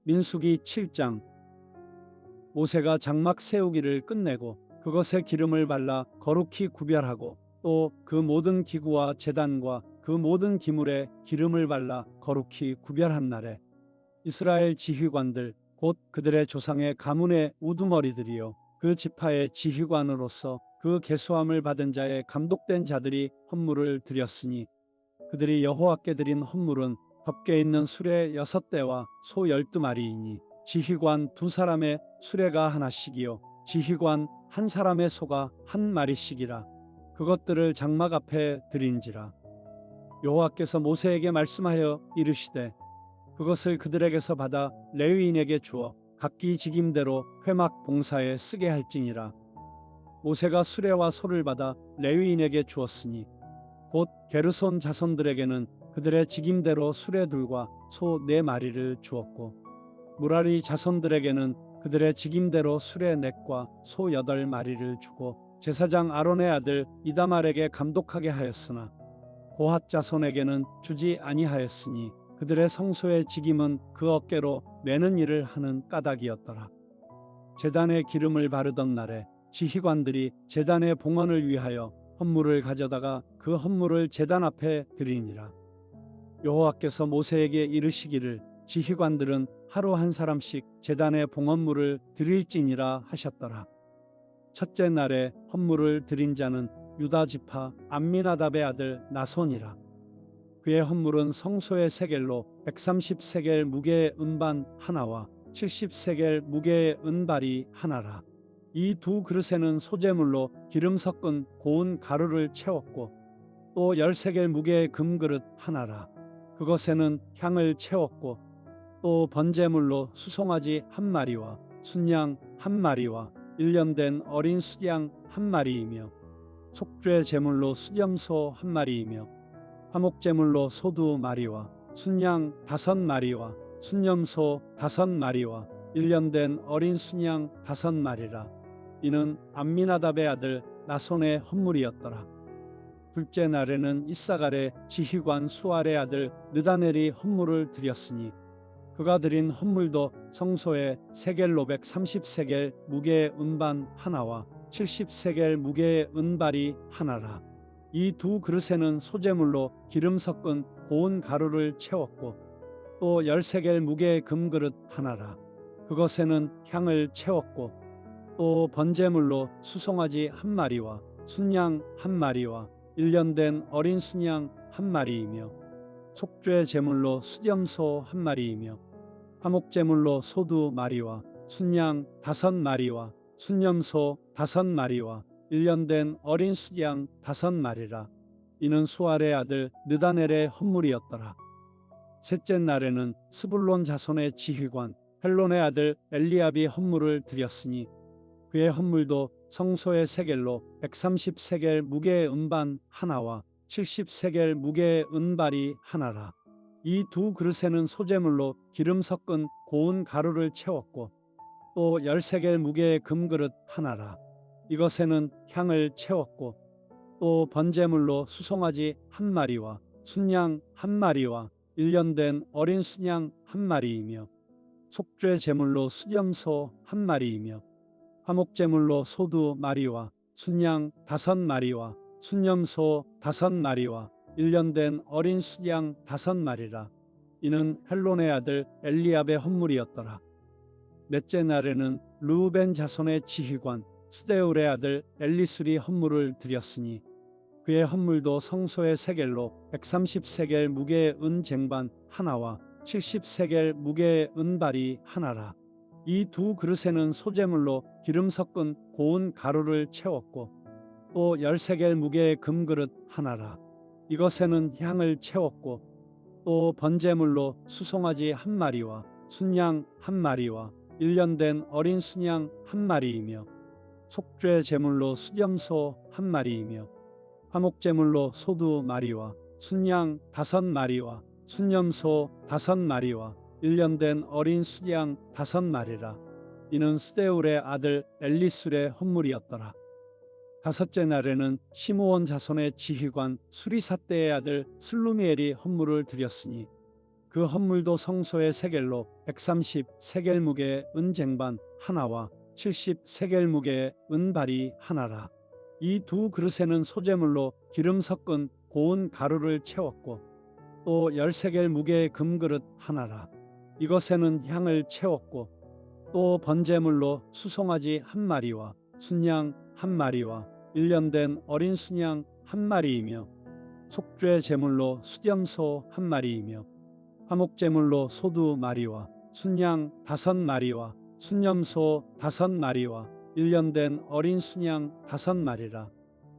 민수기 7장. 모세가 장막 세우기를 끝내고 그것에 기름을 발라 거룩히 구별하고 또 그 모든 기구와 제단과 그 모든 기물에 기름을 발라 거룩히 구별한 날에 이스라엘 지휘관들 곧 그들의 조상의 가문의 우두머리들이요 그 지파의 지휘관으로서 그 계수함을 받은 자의 감독된 자들이 헌물을 드렸으니 그들이 여호와께 드린 헌물은 덮개 있는 수레 6대와 소 12마리이니 지휘관 2사람의 수레가 하나씩이요 지휘관 1사람의 소가 1마리씩이라. 그것들을 장막 앞에 드린지라. 여호와께서 모세에게 말씀하여 이르시되 그것을 그들에게서 받아 레위인에게 주어 각기 직임대로 회막 봉사에 쓰게 할지니라. 모세가 수레와 소를 받아 레위인에게 주었으니 곧 게르손 자손들에게는 그들의 직임대로 수레둘과 소 4마리를 주었고 무라리 자손들에게는 그들의 직임대로 수레 4과 소 8마리를 주고 제사장 아론의 아들 이다말에게 감독하게 하였으나 고핫 자손에게는 주지 아니하였으니 그들의 성소의 직임은 그 어깨로 매는 일을 하는 까닭이었더라. 제단에 기름을 바르던 날에 지휘관들이 제단의 봉헌을 위하여 헌물을 가져다가 그 헌물을 제단 앞에 드리니라. 여호와께서 모세에게 이르시기를 지휘관들은 하루 1사람씩 제단의 봉헌물을 드릴지니라 하셨더라. 첫째 날에 헌물을 드린 자는 유다 지파 암미나답의 아들 나손이라. 그의 헌물은 성소의 세겔로 130세겔 무게의 은반 하나와 70세겔 무게의 은발이 하나라. 이 2 그릇에는 소재물로 기름 섞은 고운 가루를 채웠고 또 10세겔 무게의 금그릇 하나라. 그것에는 향을 채웠고 또 번제물로 수송아지 1마리와 순양 1마리와 1년 된 어린 수양 1마리이며 속죄 제물로 수염소 1마리이며 화목제물로 소 2마리와 순양 5마리와 순염소 5마리와 1년 된 어린 순양 5마리라. 이는 암미나답의 아들 나손의 헌물이었더라. 둘째 날에는 이사갈의 지휘관 수알의 아들 느다넬이 헌물을 드렸으니 그가 드린 헌물도 성소에 세겔로 130세겔 무게의 은반 하나와 70세겔 무게의 은발이 하나라. 이 2 그릇에는 소재물로 기름 섞은 고운 가루를 채웠고 또 10세겔 무게의 금그릇 하나라. 그것에는 향을 채웠고 또 번제물로 수송아지 1마리와 순양 1마리와 1년 된 어린 순양 1마리이며 속죄 제물로 수염소 1마리이며 화목제물로 소 2마리와 순양 5마리와 순염소 5마리와 1년 된 어린 수양 5마리라. 이는 수알의 아들 느다넬의 헌물이었더라. 셋째 날에는 스불론 자손의 지휘관 헬론의 아들 엘리압이 헌물을 드렸으니 그의 헌물도 성소의 세겔로 130세겔 무게의 은반 하나와 70세겔 무게의 은발이 하나라. 이 2 그릇에는 소재물로 기름 섞은 고운 가루를 채웠고 또 10세겔 무게의 금그릇 하나라. 이것에는 향을 채웠고 또 번제물로 수송아지 1마리와 순양 1마리와 1년 된 어린 순양 1마리이며 속죄 제물로 수염소 1마리이며 화목제물로 소 2마리와 순양 5마리와 순염소 5마리와 1년 된 어린 수양 5마리라. 이는 헬론의 아들 엘리압의 헌물이었더라. 넷째 날에는 르우벤 자손의 지휘관 스데울의 아들 엘리술이 헌물을 드렸으니 그의 헌물도 성소의 세겔로 130세겔 무게의 은 쟁반 하나와 70세겔 무게의 은발이 하나라. 이 2 그릇에는 소재물로 기름 섞은 고운 가루를 채웠고 또 10세겔 무게의 금그릇 하나라. 이것에는 향을 채웠고 또 번제물로 수송아지 1마리와 순양 1마리와 1년 된 어린 순양 1마리이며 속죄 제물로 수염소 1마리이며 화목제물로 소 2마리와 순양 5마리와 순염소 5마리와 1년 된 어린 수양 5마리라. 이는 스데울의 아들 엘리술의 헌물이었더라. 다섯째 날에는 시므온 자손의 지휘관 수리사대의 아들 슬루미엘이 헌물을 드렸으니 그 헌물도 성소의 세겔로 130 세겔 무게의 은쟁반 하나와 70 세겔 무게의 은발이 하나라. 이 두 그릇에는 소재물로 기름 섞은 고운 가루를 채웠고 또 10세겔 무게의 금그릇 하나라. 이것에는 향을 채웠고 또 번제물로 수송아지 한 마리와 순양 한 마리와 1년 된 어린 순양 한 마리이며 속죄 제물로 수염소 한 마리이며 화목제물로 소 2마리와 순양 5마리와 순염소 5마리와 1년 된 어린 순양 5마리라.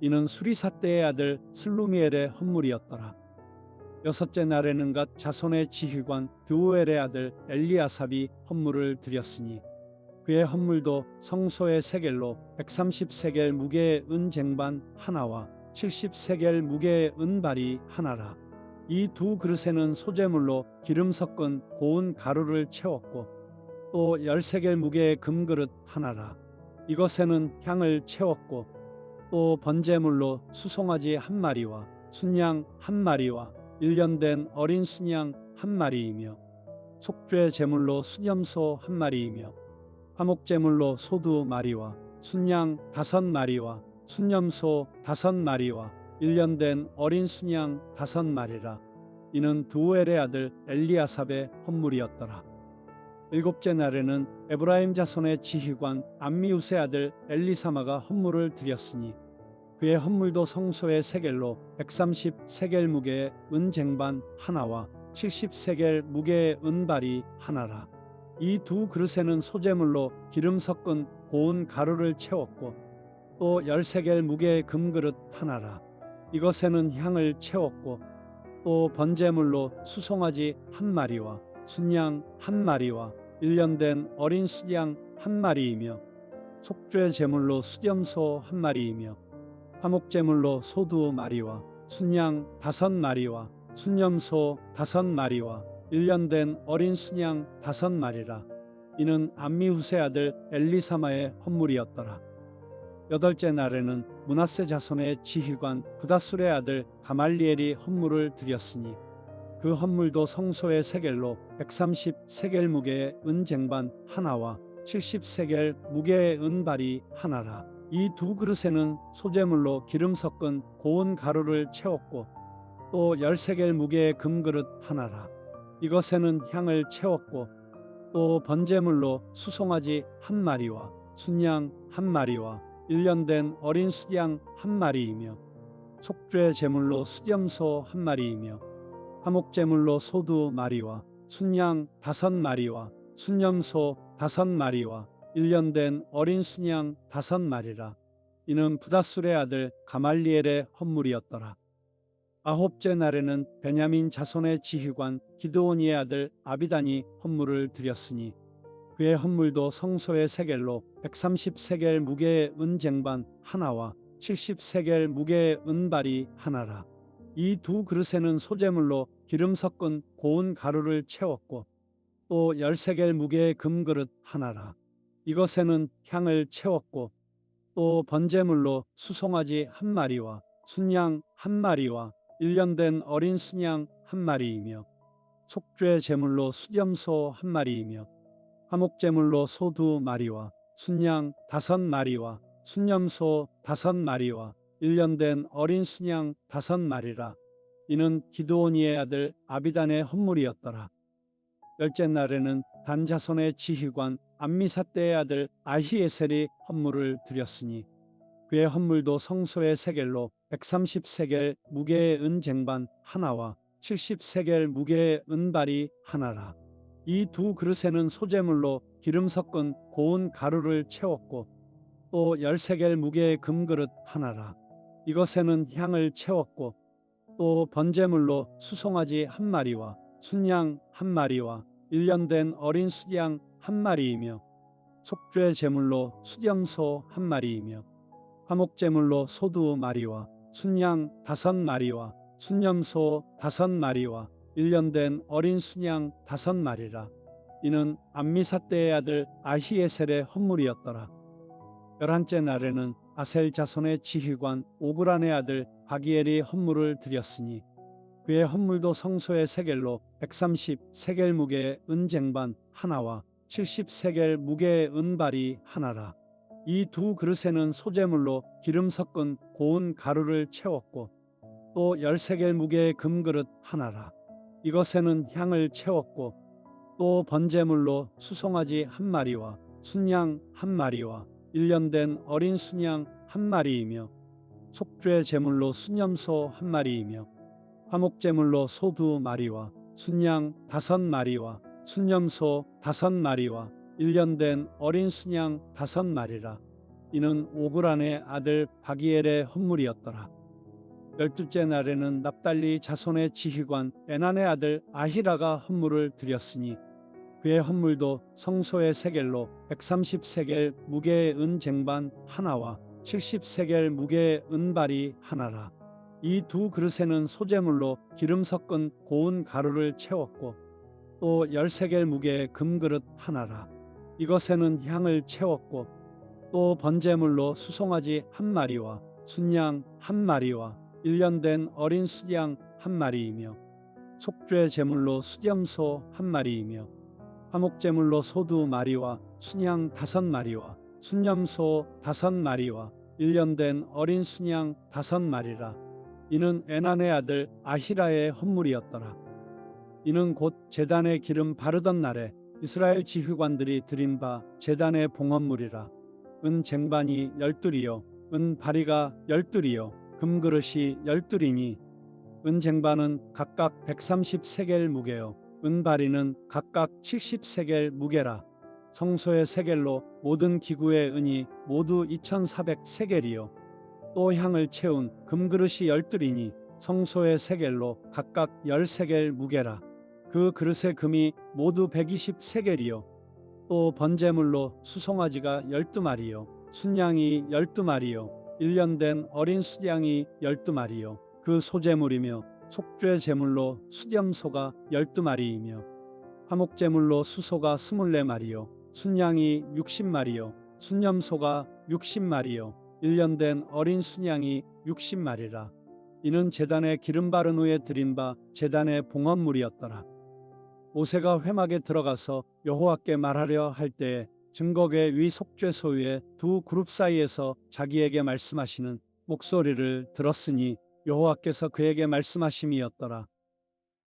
이는 수리사 때의 아들 슬루미엘의 헌물이었더라. 여섯째 날에는 갓 자손의 지휘관 드우엘의 아들 엘리아삽이 헌물을 드렸으니 그의 헌물도 성소의 세겔로 130세겔 무게의 은쟁반 하나와 70세겔 무게의 은발이 하나라. 이 두 그릇에는 소재물로 기름 섞은 고운 가루를 채웠고 또 10세겔 무게의 금그릇 하나라. 이것에는 향을 채웠고 또 번제물로 수송아지 한 마리와 순양 한 마리와 1년 된 어린 순양 한 마리이며 속죄 제물로 순염소 한 마리이며 화목제물로 소 2마리와 순양 5마리와 순염소 5마리와 1년 된 어린 순양 5마리라. 이는 드우엘의 아들 엘리아삽의 헌물이었더라. 일곱째 날에는 에브라임 자손의 지휘관 암미우스의 아들 엘리사마가 헌물을 드렸으니 그의 헌물도 성소의 세겔로 130 세겔 무게의 은쟁반 하나와 70 세겔 무게의 은발이 하나라. 이 두 그릇에는 소재물로 기름 섞은 고운 가루를 채웠고 또 10세겔 무게의 금그릇 하나라. 이것에는 향을 채웠고 또 번제물로 수송아지 한 마리와 순양 한 마리와 1년 된 어린 순양 한 마리이며 속죄 제물로 수염소 한 마리이며 화목제물로 소 2마리와 순양 5마리와 순염소 5마리와 1년 된 어린 순양 5마리라. 이는 암미후세 아들 엘리사마의 헌물이었더라. 여덟째 날에는 므낫세 자손의 지휘관 부다술의 아들 가말리엘이 헌물을 드렸으니 그 헌물도 성소의 세겔로 130 세겔 무게의 은쟁반 하나와 70 세겔 무게의 은발이 하나라. 이 두 그릇에는 소재물로 기름 섞은 고운 가루를 채웠고 또 10세겔 무게의 금그릇 하나라. 이것에는 향을 채웠고 또 번제물로 수송아지 한 마리와 순양 한 마리와 1년 된 어린 순양 한 마리이며 속죄 제물로 수염소 한 마리이며 화목제물로 소 2마리와 순양 5마리와 순염소 5마리와 1년 된 어린 순양 5마리라. 이는 부다술의 아들 가말리엘의 헌물이었더라. 아홉째 날에는 베냐민 자손의 지휘관 기드오니의 아들 아비단이 헌물을 드렸으니 그의 헌물도 성소의 세겔로 130 세겔 무게의 은쟁반 하나와 70 세겔 무게의 은발이 하나라. 이 두 그릇에는 소재물로 기름 섞은 고운 가루를 채웠고 또 10세겔 무게의 금그릇 하나라. 이것에는 향을 채웠고 또 번제물로 수송아지 한 마리와 순양 한 마리와 1년 된 어린 순양 한 마리이며 속죄 제물로 수염소 한 마리이며 화목제물로 소 2마리와 순양 5마리와 순염소 5마리와 1년 된 어린 순양 5마리라. 이는 기드오니의 아들 아비단의 헌물이었더라. 열째 날에는 단 자손의 지휘관 암미사대의 아들 아히에셀이 헌물을 드렸으니 그의 헌물도 성소의 세겔로 130 세겔 무게의 은쟁반 하나와 70 세겔 무게의 은발이 하나라. 이 두 그릇에는 소재물로 기름 섞은 고운 가루를 채웠고 또 10세겔 무게의 금그릇 하나라. 이것에는 향을 채웠고 또 번제물로 수송아지 한 마리와 순양 한 마리와 1년 된 어린 순양 한 마리이며 속죄 제물로 수염소 한 마리이며 화목제물로 소 2마리와 순양 5마리와 순염소 5마리와 1년 된 어린 순양 5마리라. 이는 암미사대의 아들 아히에셀의 헌물이었더라. 열한째 날에는 아셀 자손의 지휘관 오그란의 아들 바기엘이 헌물을 드렸으니 그의 헌물도 성소의 세겔로 130 세겔 무게의 은쟁반 하나와 70 세겔 무게의 은발이 하나라. 이 두 그릇에는 소재물로 기름 섞은 고운 가루를 채웠고 또 10세겔 무게의 금그릇 하나라. 이것에는 향을 채웠고 또 번제물로 수송아지 한 마리와 순양 한 마리와 1년 된 어린 순양 한 마리이며 속죄 제물로 순염소 한 마리이며 화목제물로 소 2마리와 순양 5마리와 순염소 5마리와 1년 된 어린 순양 5마리라. 이는 오그란의 아들 바기엘의 헌물이었더라. 12째 날에는 납달리 자손의 지휘관 에난의 아들 아히라가 헌물을 드렸으니 그의 헌물도 성소의 세겔로 130 세겔 무게의 은쟁반 하나와 70 세겔 무게의 은발이 하나라. 이 두 그릇에는 소재물로 기름 섞은 고운 가루를 채웠고 또 10세겔 무게의 금그릇 하나라. 이것에는 향을 채웠고 또 번제물로 수송아지 한 마리와 순양 한 마리와 1년 된 어린 수양 한 마리이며 속죄 제물로 수염소 한 마리이며 화목제물로 소 2마리와 순양 5마리와 순염소 5마리와 1년 된 어린 순양 5마리라. 이는 에난의 아들 아히라의 헌물이었더라. 이는 곧 제단에 기름 바르던 날에 이스라엘 지휘관들이 드린 바 제단의 봉헌물이라. 은 쟁반이 12이요 은 바리가 12이요 금그릇이 12이니 은 쟁반은 각각 130 세겔 무게요 은 바리는 각각 70 세겔 무게라. 성소의 세겔로 모든 기구의 은이 모두 2400 세겔이요 또 향을 채운 금그릇이 12이니 성소의 세겔로 각각 10세겔 무게라. 그 그릇의 금이 모두 120 세겔이요 또 번제물로 수송아지가 12마리요 순양이 12마리요 1년 된 어린 수양이 12마리요 그 소제물이며 속죄 제물로 수염소가 12마리이며 화목제물로 수소가 24마리요 순양이 60마리요 순염소가 60마리요 1년 된 어린 순양이 60마리라. 이는 제단에 기름 바른 후에 드린 바 제단의 봉헌물이었더라. 모세가 회막에 들어가서 여호와께 말하려 할 때에 증거궤 위 속죄소 위에 두 그룹 사이에서 자기에게 말씀하시는 목소리를 들었으니 여호와께서 그에게 말씀하심이었더라.